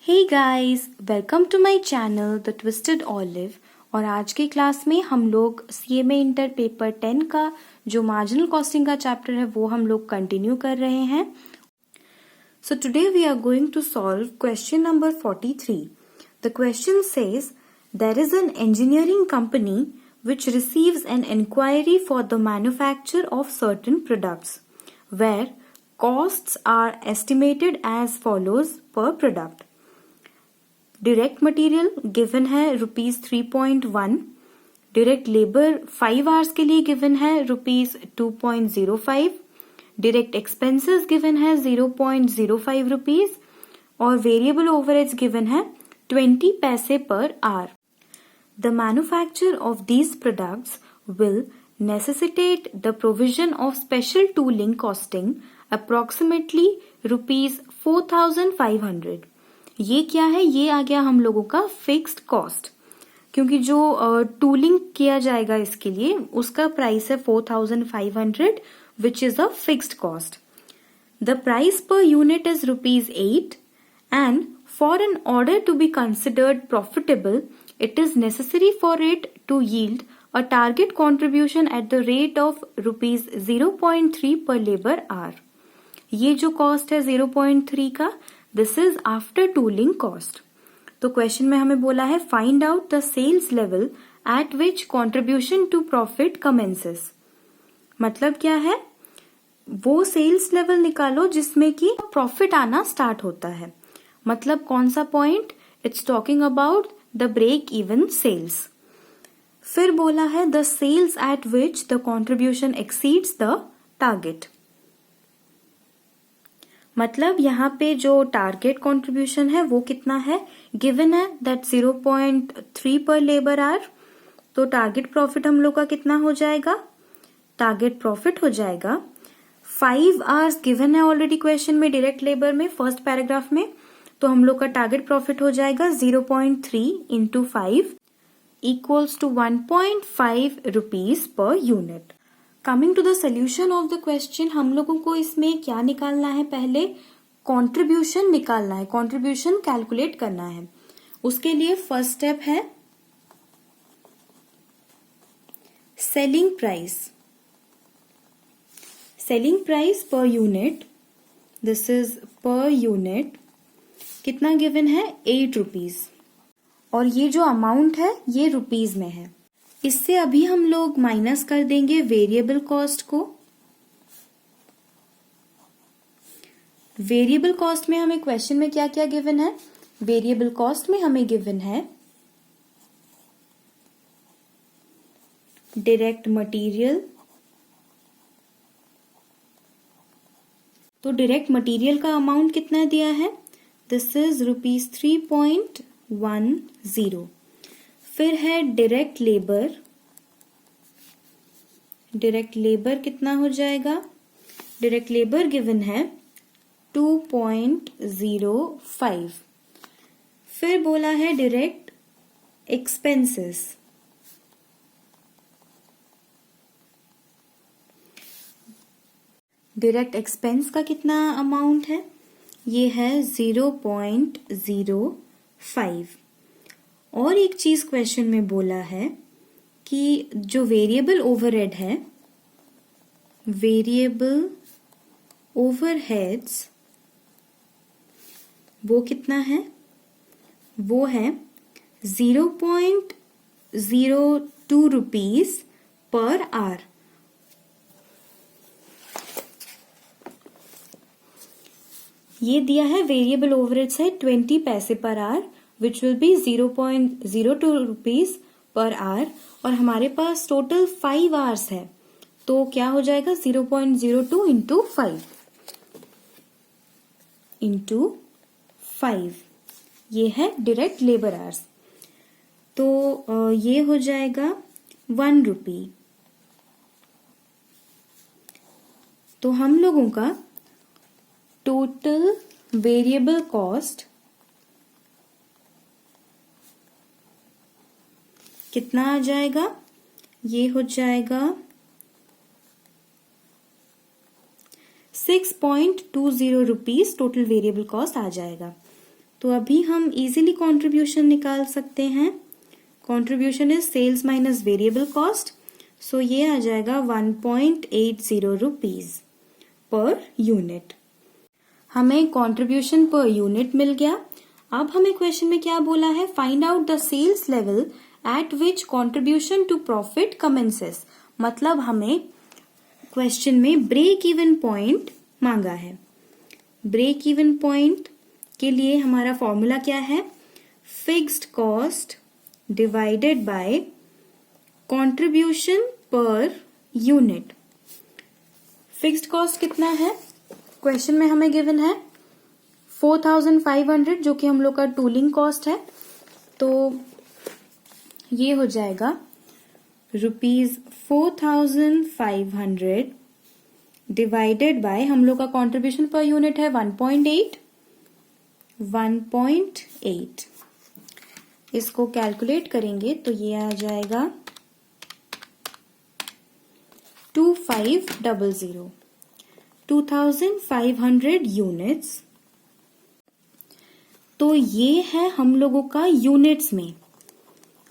Hey guys, welcome to my channel The Twisted Olive. और आज के क्लास में हम लोग सीएमए इंटर पेपर 10 का जो मार्जिनल कॉस्टिंग का चैप्टर है वो हम लोग कंटिन्यू कर रहे हैं। So today we are going to solve question number 43। The question says there is an engineering company which receives an inquiry for the manufacture of certain products where costs are estimated as follows per product. Direct material given है ₹3.1, direct labour 5 hours के लिए given है ₹2.05, direct expenses given है ₹0.05 और variable overheads given है 20 पैसे per hour. The manufacture of these products will necessitate the provision of special tooling costing approximately ₹4,500। ये क्या है? ये आ गया हम लोगों का फिक्स्ड कॉस्ट, क्योंकि जो टूलिंग किया जाएगा इसके लिए उसका प्राइस है 4,500 which is a fixed cost. The price per unit is ₹8 and for an order to be considered profitable it is necessary for it to yield a target contribution at the rate of ₹0.3 per labor hour। ये जो cost है 0.3 का, this is after tooling cost. तो question में हमें बोला है find out the sales level at which contribution to profit commences. मतलब क्या है? वो सेल्स लेवल निकालो जिसमें कि प्रॉफिट आना स्टार्ट होता है। मतलब कौन सा point? It's talking about the break even sales. फिर बोला है the sales at which the contribution exceeds the target. मतलब यहाँ पे जो टारगेट कंट्रीब्यूशन है वो कितना है? गिवन है दैट 0.3 पर लेबर आवर। तो टारगेट प्रॉफिट हम लोग का कितना हो जाएगा? टारगेट प्रॉफिट हो जाएगा 5 आवर्स गिवन है ऑलरेडी क्वेश्चन में डायरेक्ट लेबर में फर्स्ट पैराग्राफ में। तो हम लोग का टारगेट प्रॉफिट हो जाएगा 0.3 into 5 equals to ₹1.5 per unit. Coming to the solution of the question, हम लोगों को इसमें क्या निकालना है? पहले कंट्रीब्यूशन निकालना है, कंट्रीब्यूशन कैलकुलेट करना है। उसके लिए फर्स्ट स्टेप है selling price. Selling price per unit, this is per unit, कितना गिवन है? ₹8। और ये जो अमाउंट है ये रुपीज में है। इससे अभी हम लोग माइनस कर देंगे वेरिएबल कॉस्ट को। वेरिएबल कॉस्ट में हमें क्वेश्चन में क्या क्या गिवन है? वेरिएबल कॉस्ट में हमें गिवन है डायरेक्ट मटेरियल। तो डायरेक्ट मटेरियल का अमाउंट कितना दिया है? This is ₹3.10। फिर है डायरेक्ट लेबर। डायरेक्ट लेबर कितना हो जाएगा? डायरेक्ट लेबर गिवन है 2.05। फिर बोला है डायरेक्ट एक्सपेंसेस। डायरेक्ट एक्सपेंस का कितना अमाउंट है? ये है 0.05। और एक चीज क्वेश्चन में बोला है कि जो वेरिएबल ओवरहेड है, वेरिएबल ओवरहेड्स वो कितना है? वो है ₹0.02 पर आवर। ये दिया है वेरिएबल ओवरहेड्स है 20 पैसे per hour which will be ₹0.02 per hour. और हमारे पास टोटल 5 आवर्स है, तो क्या हो जाएगा? 0.02 इंटू 5 ये है डायरेक्ट लेबर आवर्स। तो ये हो जाएगा ₹1। तो हम लोगों का टोटल वेरिएबल कॉस्ट कितना आ जाएगा? ये हो जाएगा ₹6.20 टोटल वेरिएबल कॉस्ट आ जाएगा। तो अभी हम इजीली कंट्रीब्यूशन निकाल सकते हैं। Contribution is sales minus variable cost, so ये आ जाएगा 1.80 रुपीज पर यूनिट। हमें कंट्रीब्यूशन पर यूनिट मिल गया। अब हमें क्वेश्चन में क्या बोला है, find out the sales level at which contribution to profit commences. मतलब हमें क्वेश्चन में ब्रेक इवन पॉइंट मांगा है। ब्रेक इवन पॉइंट के लिए हमारा फॉर्मूला क्या है, fixed cost divided by contribution per unit. Fixed cost कितना है, क्वेश्चन में हमें गिवन है 4500, जो कि हम लोग का टूलिंग कॉस्ट है। तो ये हो जाएगा ₹4500 डिवाइडेड बाय, हम लोग का कंट्रीब्यूशन पर यूनिट है 1.8। इसको कैलकुलेट करेंगे तो ये आ जाएगा 2500 यूनिट्स। तो ये है हम लोगों का यूनिट्स में।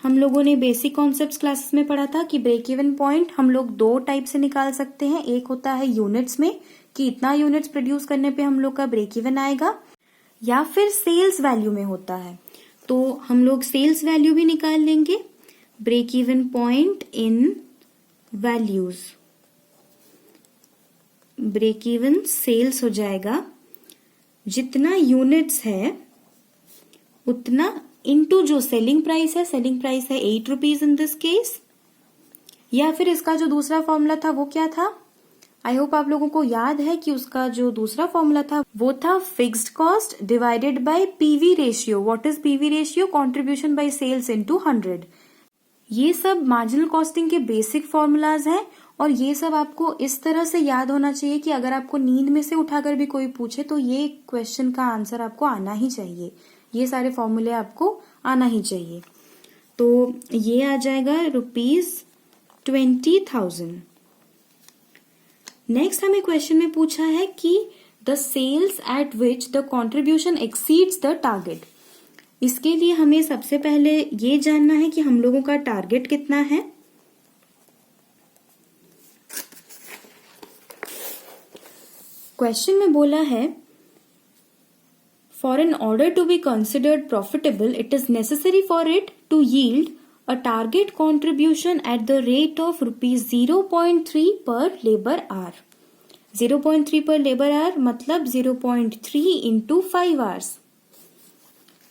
हम लोगों ने बेसिक कॉन्सेप्ट्स क्लासेस में पढ़ा था कि ब्रेक इवन पॉइंट हम लोग दो टाइप से निकाल सकते हैं। एक होता है यूनिट्स में कि इतना यूनिट्स प्रोड्यूस करने पे हम लोग का ब्रेक इवन आएगा, या फिर सेल्स वैल्यू में होता है। तो हम लोग सेल्स वैल्यू भी निकाल लेंगे। Break even point in values, break even sales हो जाएगा जितना यूनिट्स है उतना इनटू जो सेलिंग प्राइस है। सेलिंग प्राइस है 8 रुपीज इन दिस केस। या फिर इसका जो दूसरा फॉर्मूला था वो क्या था, आई होप आप लोगों को याद है कि उसका जो दूसरा फॉर्मूला था वो था fixed cost divided by PV ratio. What is PV ratio, contribution by sales into 100। ये सब मार्जिनल कॉस्टिंग के बेसिक फॉर्मूलाज हैं और ये सब आपको इस तरह से याद होना चाहिए कि अगर आपको नींद में से उठाकर भी कोई पूछे तो ये क्वेश्चन का आंसर आपको आना ही चाहिए। ये सारे फॉर्मूले आपको आना ही चाहिए। तो ये आ जाएगा ₹20,000। नेक्स्ट हमें क्वेश्चन में पूछा है कि the sales at which the contribution exceeds the target. इसके लिए हमें सबसे पहले ये जानना है कि हम लोगों का टारगेट कितना है। क्वेश्चन में बोला है For an order to be considered profitable, it is necessary for it to yield a target contribution at the rate of ₹0.3 per labor hour. 0.3 per labor hour मतलब 0.3 into 5 hours।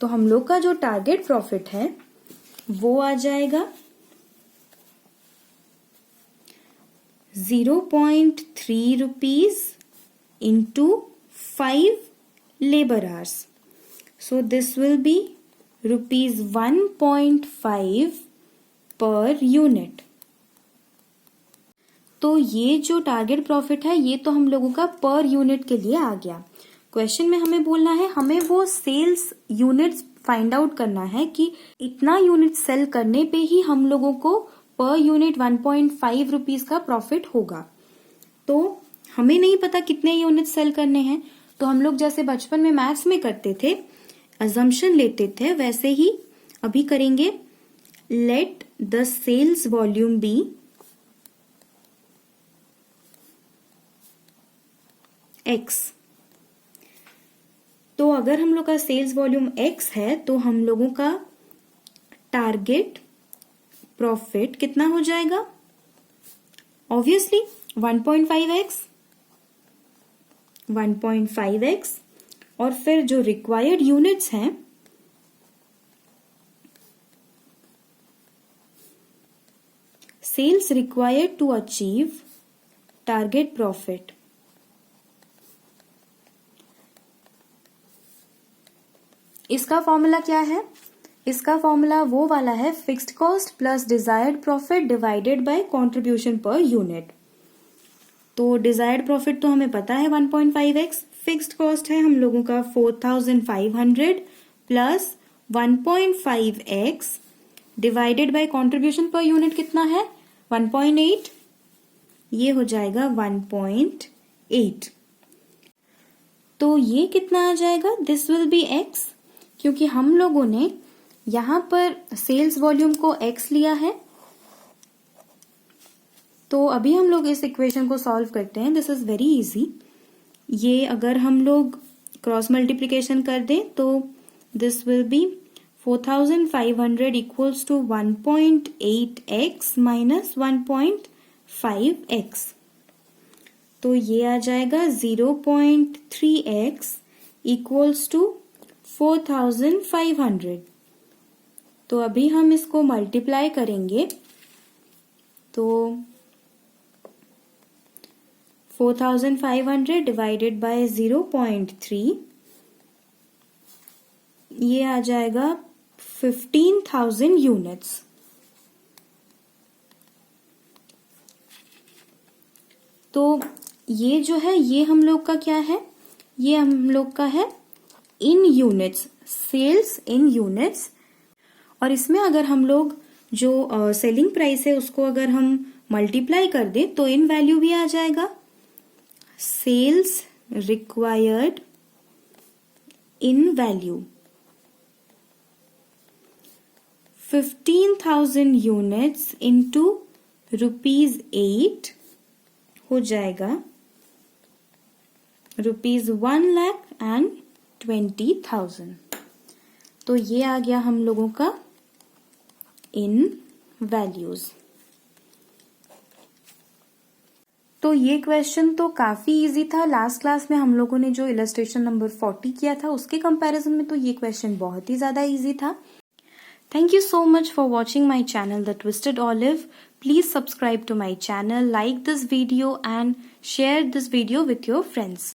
तो हम लोग का जो टारगेट प्रॉफिट है वो आ जाएगा 0.3 rupees into 5 labor hours. So this will be ₹1.5 per unit. तो ये जो टारगेट प्रॉफिट है ये तो हम लोगों का पर यूनिट के लिए आ गया। क्वेश्चन में हमें बोलना है, हमें वो सेल्स यूनिट्स फाइंड आउट करना है कि इतना यूनिट सेल करने पे ही हम लोगों को पर यूनिट 1.5 रुपीज का प्रॉफिट होगा। तो हमें नहीं पता कितने यूनिट सेल करने हैं, तो हम लोग जैसे बचपन में मैथ्स में करते थे, अजम्पशन लेते थे, वैसे ही अभी करेंगे। Let the sales volume be X। तो अगर हम लोग का सेल्स वॉल्यूम X है तो हम लोगों का टारगेट प्रॉफिट कितना हो जाएगा, ऑब्वियसली 1.5x। और फिर जो रिक्वायर्ड यूनिट्स हैं sales required to achieve target profit, इसका फॉर्मूला क्या है, इसका फॉर्मूला वो वाला है fixed cost plus desired profit divided by contribution per unit. तो डिजायर्ड प्रॉफिट तो हमें पता है 1.5x, फिक्स्ड कॉस्ट है हम लोगों का 4500 plus 1.5x divided by contribution per unit कितना है 1.8, ये हो जाएगा 1.8। तो ये कितना आ जाएगा, दिस विल बी x। क्योंकि हम लोगों ने यहाँ पर सेल्स वॉल्यूम को x लिया है। तो अभी हम लोग इस इक्वेशन को सॉल्व करते हैं। This is very easy. ये अगर हम लोग क्रॉस मल्टीप्लीकेशन कर दें तो this will be 4500 equals to 1.8x minus 1.5x। तो ये आ जाएगा 0.3x इक्वल्स टू 4500। तो अभी हम इसको मल्टीप्लाई करेंगे तो 4500 डिवाइडेड बाय 0.3, ये आ जाएगा 15,000 यूनिट्स। तो ये जो है ये हम लोग का क्या है, ये हम लोग का है इन यूनिट्स, सेल्स इन यूनिट्स। और इसमें अगर हम लोग जो सेलिंग प्राइस है उसको अगर हम मल्टीप्लाई कर दें तो इन वैल्यू भी आ जाएगा। Sales required in value 15,000 units into ₹8 हो जाएगा ₹1,20,000। तो ये आ गया हम लोगों का इन वैल्यूज। तो ये क्वेश्चन तो काफी इजी था। लास्ट क्लास में हम लोगों ने जो इलस्ट्रेशन नंबर 40 किया था उसके कंपैरिजन में तो ये क्वेश्चन बहुत ही ज्यादा इजी था। Thank you so much for watching my channel, The Twisted Olive. Please subscribe to my channel, like this video and share this video with your friends.